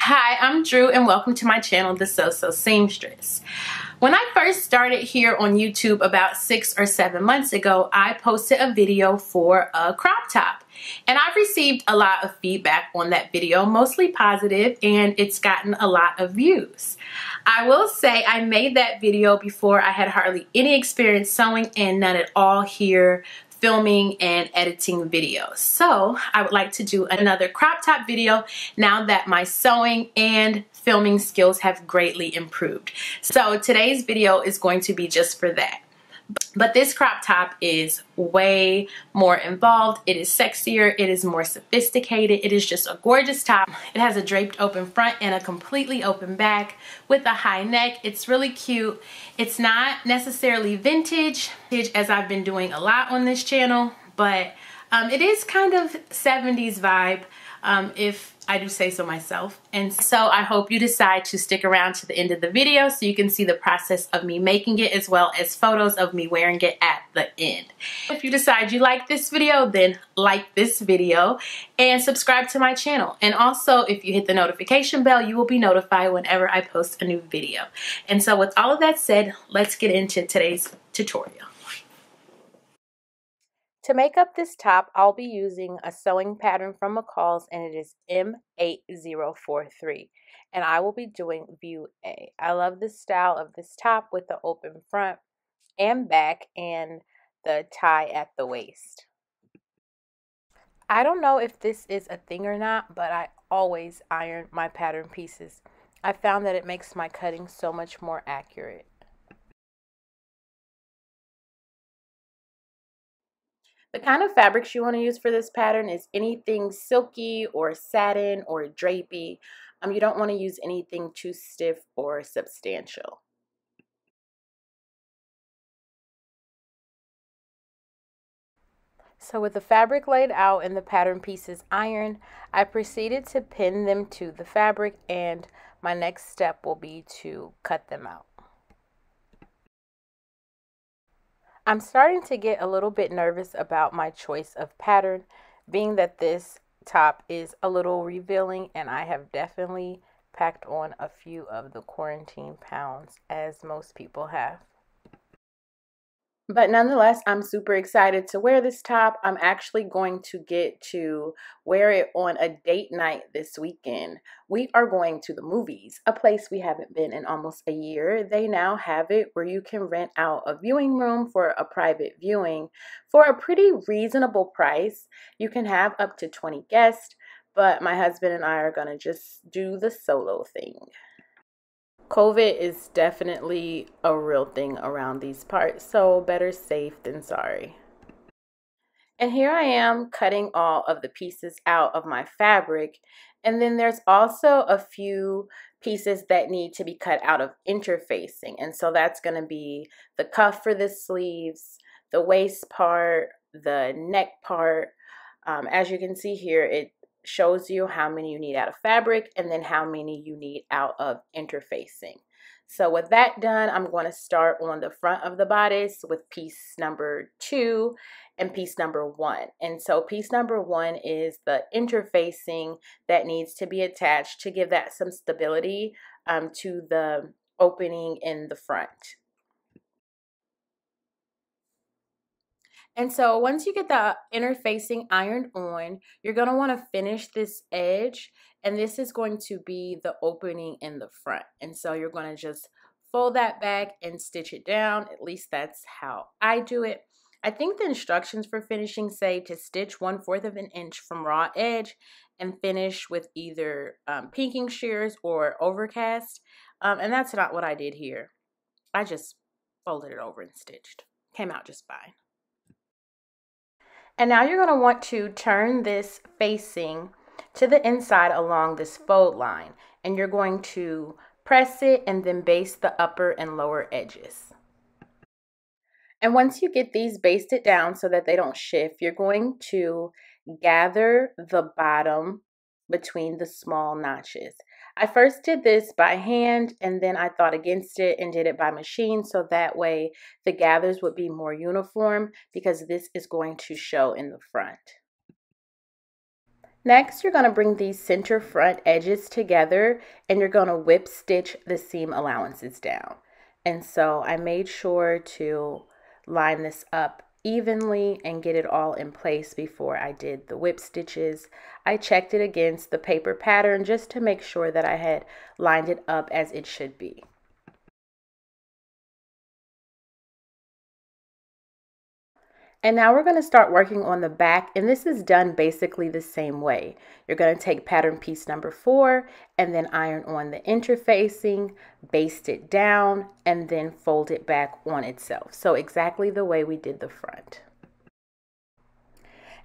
Hi, I'm Drew and welcome to my channel, The So Seamstress. When I first started here on YouTube about 6 or 7 months ago, I posted a video for a crop top. And I've received a lot of feedback on that video, mostly positive, and it's gotten a lot of views. I will say I made that video before I had hardly any experience sewing and none at all here filming and editing videos. So I would like to do another crop top video now that my sewing and filming skills have greatly improved. So today's video is going to be just for that. But this crop top is way more involved. It is sexier. It is more sophisticated. It is just a gorgeous top. It has a draped open front and a completely open back with a high neck. It's really cute. It's not necessarily vintage, as I've been doing a lot on this channel, but it is kind of 70s vibe, if I do say so myself. And so I hope you decide to stick around to the end of the video so you can see the process of me making it as well as photos of me wearing it at the end. If you decide you like this video, then like this video and subscribe to my channel. And also, if you hit the notification bell, you will be notified whenever I post a new video. And so with all of that said, let's get into today's tutorial. To make up this top, I'll be using a sewing pattern from McCalls, and it is M8043. And I will be doing view A. I love the style of this top with the open front and back and the tie at the waist. I don't know if this is a thing or not, but I always iron my pattern pieces. I found that it makes my cutting so much more accurate. The kind of fabrics you want to use for this pattern is anything silky or satin or drapey. You don't want to use anything too stiff or substantial. So with the fabric laid out and the pattern pieces ironed, I proceeded to pin them to the fabric, and my next step will be to cut them out. I'm starting to get a little bit nervous about my choice of pattern, being that this top is a little revealing and I have definitely packed on a few of the quarantine pounds, as most people have. But nonetheless, I'm super excited to wear this top. I'm actually going to get to wear it on a date night this weekend. We are going to the movies, a place we haven't been in almost a year. They now have it where you can rent out a viewing room for a private viewing for a pretty reasonable price. You can have up to 20 guests, but my husband and I are going to just do the solo thing. COVID is definitely a real thing around these parts, so better safe than sorry. And here I am cutting all of the pieces out of my fabric, and then there's also a few pieces that need to be cut out of interfacing, and so that's going to be the cuff for the sleeves, the waist part, the neck part. As you can see here, it shows you how many you need out of fabric and then how many you need out of interfacing. So with that done, I'm going to start on the front of the bodice with piece number 2 and piece number 1. And so piece number 1 is the interfacing that needs to be attached to give that some stability to the opening in the front. And so once you get the interfacing ironed on, you're going to want to finish this edge, and this is going to be the opening in the front. And so you're going to just fold that back and stitch it down. At least that's how I do it. I think the instructions for finishing say to stitch 1/4 of an inch from raw edge and finish with either pinking shears or overcast. And that's not what I did here. I just folded it over and stitched. Came out just fine. And now you're going to want to turn this facing to the inside along this fold line. And you're going to press it and then baste the upper and lower edges. And once you get these basted down so that they don't shift, you're going to gather the bottom between the small notches. I first did this by hand, and then I thought against it and did it by machine, so that way the gathers would be more uniform, because this is going to show in the front. Next, you're going to bring these center front edges together and you're going to whip stitch the seam allowances down. And so I made sure to line this up evenly and get it all in place before I did the whip stitches. I checked it against the paper pattern just to make sure that I had lined it up as it should be. And now we're going to start working on the back, and this is done basically the same way. You're going to take pattern piece number 4 and then iron on the interfacing, baste it down, and then fold it back on itself. So exactly the way we did the front.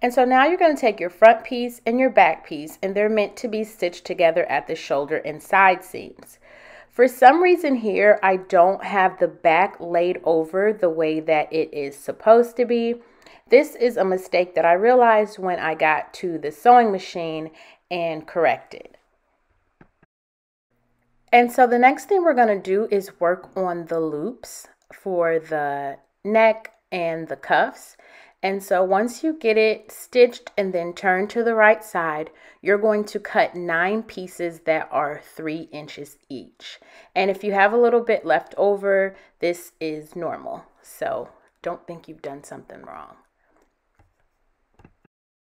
And so now you're going to take your front piece and your back piece, and they're meant to be stitched together at the shoulder and side seams. For some reason here, I don't have the back laid over the way that it is supposed to be. This is a mistake that I realized when I got to the sewing machine and corrected. And so the next thing we're going to do is work on the loops for the neck and the cuffs. And so once you get it stitched and then turned to the right side, you're going to cut 9 pieces that are 3 inches each. And if you have a little bit left over, this is normal. So don't think you've done something wrong.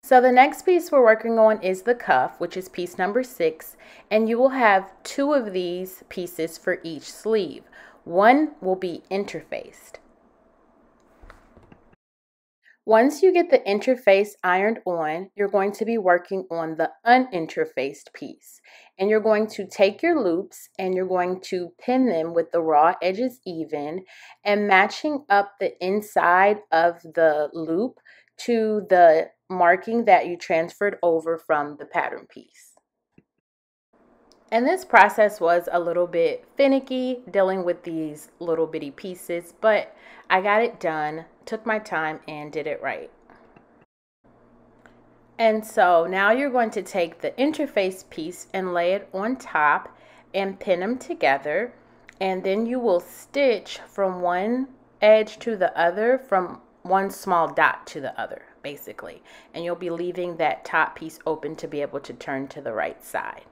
So the next piece we're working on is the cuff, which is piece number 6. And you will have 2 of these pieces for each sleeve. One will be interfaced. Once you get the interface ironed on, you're going to be working on the uninterfaced piece. And you're going to take your loops and you're going to pin them with the raw edges even and matching up the inside of the loop to the marking that you transferred over from the pattern piece. And this process was a little bit finicky dealing with these little bitty pieces, but I got it done, took my time, and did it right. And so now you're going to take the interface piece and lay it on top and pin them together. And then you will stitch from one edge to the other, from one small dot to the other, basically. And you'll be leaving that top piece open to be able to turn to the right side.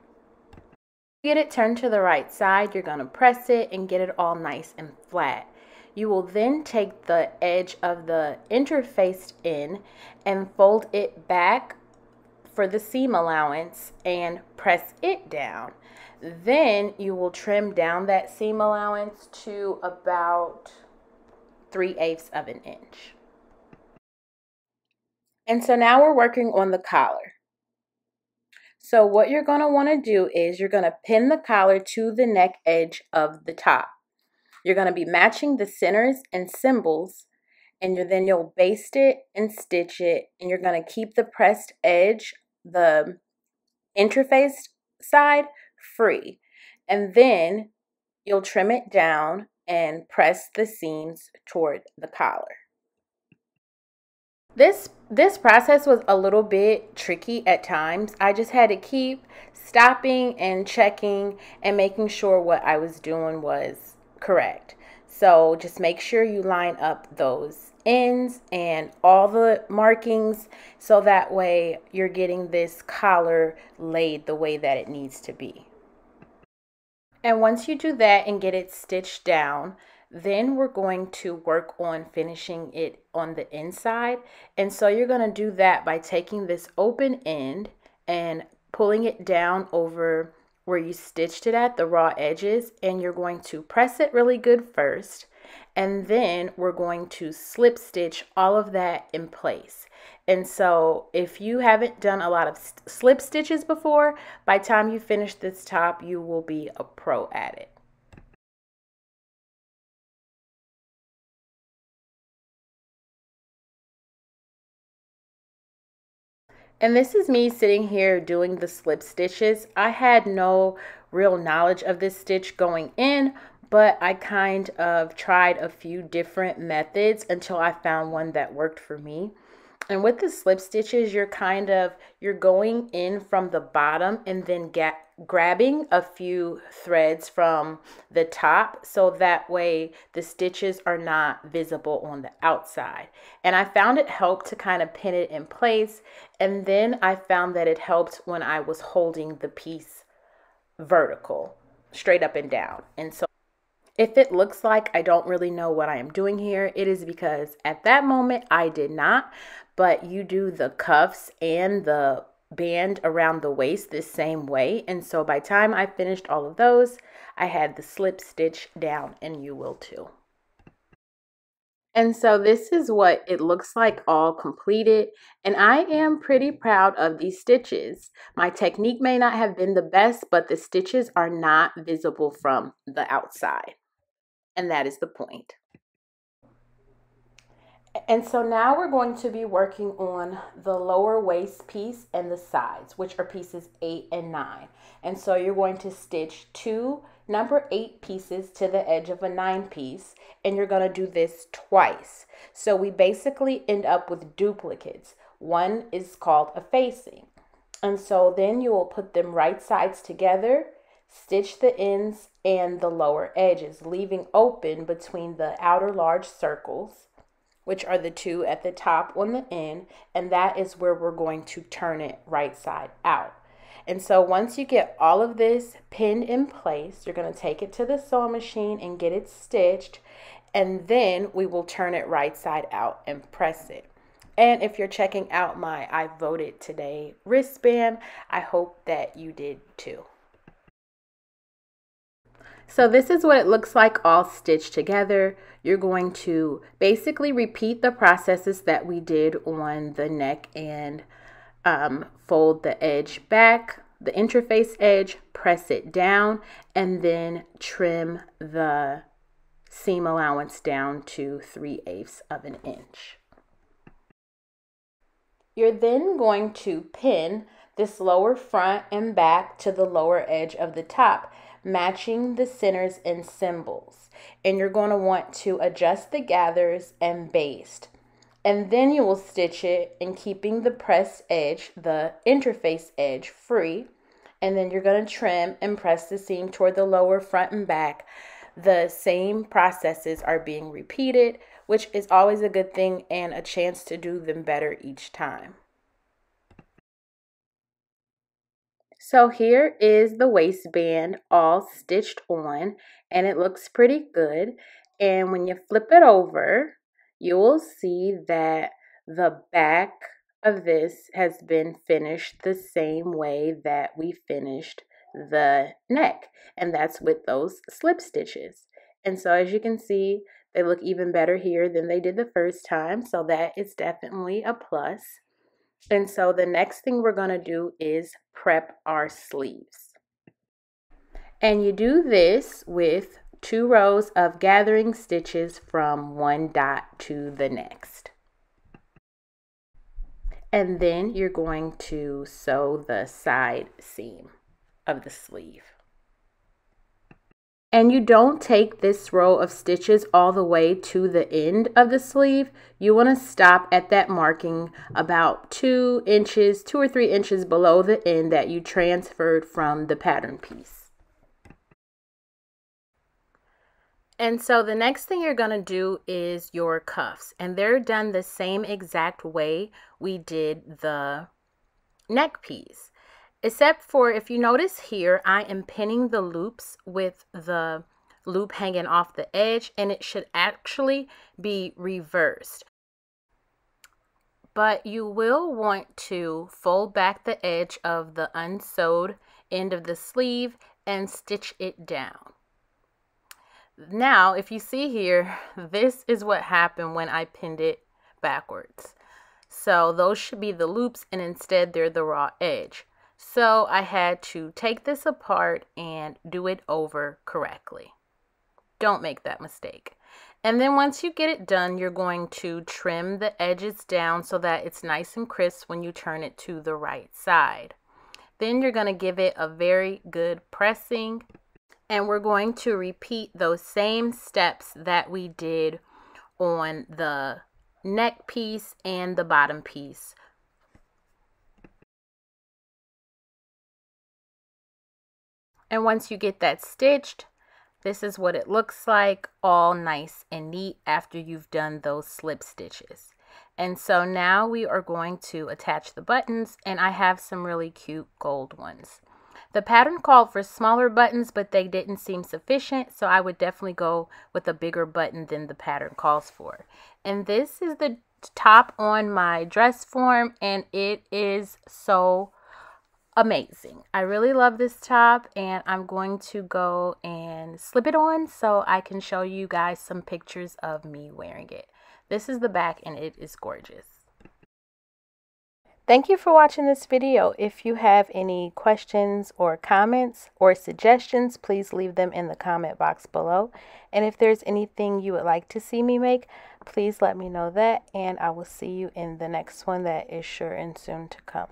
Get it turned to the right side, you're going to press it and get it all nice and flat. You will then take the edge of the interfaced in and fold it back for the seam allowance and press it down. Then you will trim down that seam allowance to about 3/8 of an inch. And so now we're working on the collar. So what you're going to want to do is you're going to pin the collar to the neck edge of the top. You're going to be matching the centers and symbols, and then you'll baste it and stitch it, and you're going to keep the pressed edge, the interfaced side, free. And then you'll trim it down and press the seams toward the collar. This process was a little bit tricky at times. I just had to keep stopping and checking and making sure what I was doing was correct. So just make sure you line up those ends and all the markings so that way you're getting this collar laid the way that it needs to be. And once you do that and get it stitched down, then we're going to work on finishing it on the inside. And so you're going to do that by taking this open end and pulling it down over where you stitched it at, the raw edges, and you're going to press it really good first. And then we're going to slip stitch all of that in place. And so if you haven't done a lot of slip stitches before, by the time you finish this top, you will be a pro at it. And this is me sitting here doing the slip stitches. I had no real knowledge of this stitch going in, but I kind of tried a few different methods until I found one that worked for me. And with the slip stitches, you're going in from the bottom and then grabbing a few threads from the top, so that way the stitches are not visible on the outside. And I found it helped to kind of pin it in place. And then I found that it helped when I was holding the piece vertical, straight up and down. And so if it looks like I don't really know what I am doing here, it is because at that moment I did not. But you do the cuffs and the band around the waist the same way. And so by the time I finished all of those, I had the slip stitch down, and you will too. And so this is what it looks like all completed. And I am pretty proud of these stitches. My technique may not have been the best, but the stitches are not visible from the outside. And that is the point. And so now we're going to be working on the lower waist piece and the sides, which are pieces 8 and 9. And so you're going to stitch 2 number 8 pieces to the edge of a 9 piece, and you're going to do this twice. So we basically end up with duplicates. One is called a facing. And so then you will put them right sides together, stitch the ends and the lower edges, leaving open between the outer large circles, which are the 2 at the top on the end, and that is where we're going to turn it right side out. And so once you get all of this pinned in place, you're going to take it to the sewing machine and get it stitched, and then we will turn it right side out and press it. And if you're checking out my I Voted Today wristband, I hope that you did too. So this is what it looks like all stitched together. You're going to basically repeat the processes that we did on the neck and fold the edge back, the interface edge, press it down, and then trim the seam allowance down to 3/8 of an inch. You're then going to pin this lower front and back to the lower edge of the top, matching the centers and symbols. And you're going to want to adjust the gathers and baste. And then you will stitch it in keeping the pressed edge, the interface edge, free. And then you're going to trim and press the seam toward the lower front and back. The same processes are being repeated, which is always a good thing and a chance to do them better each time. So here is the waistband all stitched on, and it looks pretty good. And when you flip it over, you will see that the back of this has been finished the same way that we finished the neck, and that's with those slip stitches. And so as you can see, they look even better here than they did the first time, so that is definitely a plus. And so the next thing we're going to do is prep our sleeves. And you do this with 2 rows of gathering stitches from one dot to the next. And then you're going to sew the side seam of the sleeve. And you don't take this row of stitches all the way to the end of the sleeve. You want to stop at that marking about 2 or 3 inches below the end that you transferred from the pattern piece. And so the next thing you're going to do is your cuffs, and they're done the same exact way we did the neck piece. Except for, if you notice here, I am pinning the loops with the loop hanging off the edge, and it should actually be reversed. But you will want to fold back the edge of the unsewed end of the sleeve and stitch it down. Now, if you see here, this is what happened when I pinned it backwards. So those should be the loops, and instead they're the raw edge. So I had to take this apart and do it over correctly. Don't make that mistake. And then once you get it done, you're going to trim the edges down so that it's nice and crisp when you turn it to the right side. Then you're going to give it a very good pressing, and we're going to repeat those same steps that we did on the neck piece and the bottom piece. And once you get that stitched, this is what it looks like, all nice and neat after you've done those slip stitches. And so now we are going to attach the buttons, and I have some really cute gold ones. The pattern called for smaller buttons, but they didn't seem sufficient, so I would definitely go with a bigger button than the pattern calls for. And this is the top on my dress form, and it is so amazing. I really love this top, and I'm going to go and slip it on so I can show you guys some pictures of me wearing it. This is the back, and it is gorgeous. Thank you for watching this video. If you have any questions or comments or suggestions, please leave them in the comment box below. And if there's anything you would like to see me make, please let me know that, and I will see you in the next one that is sure and soon to come.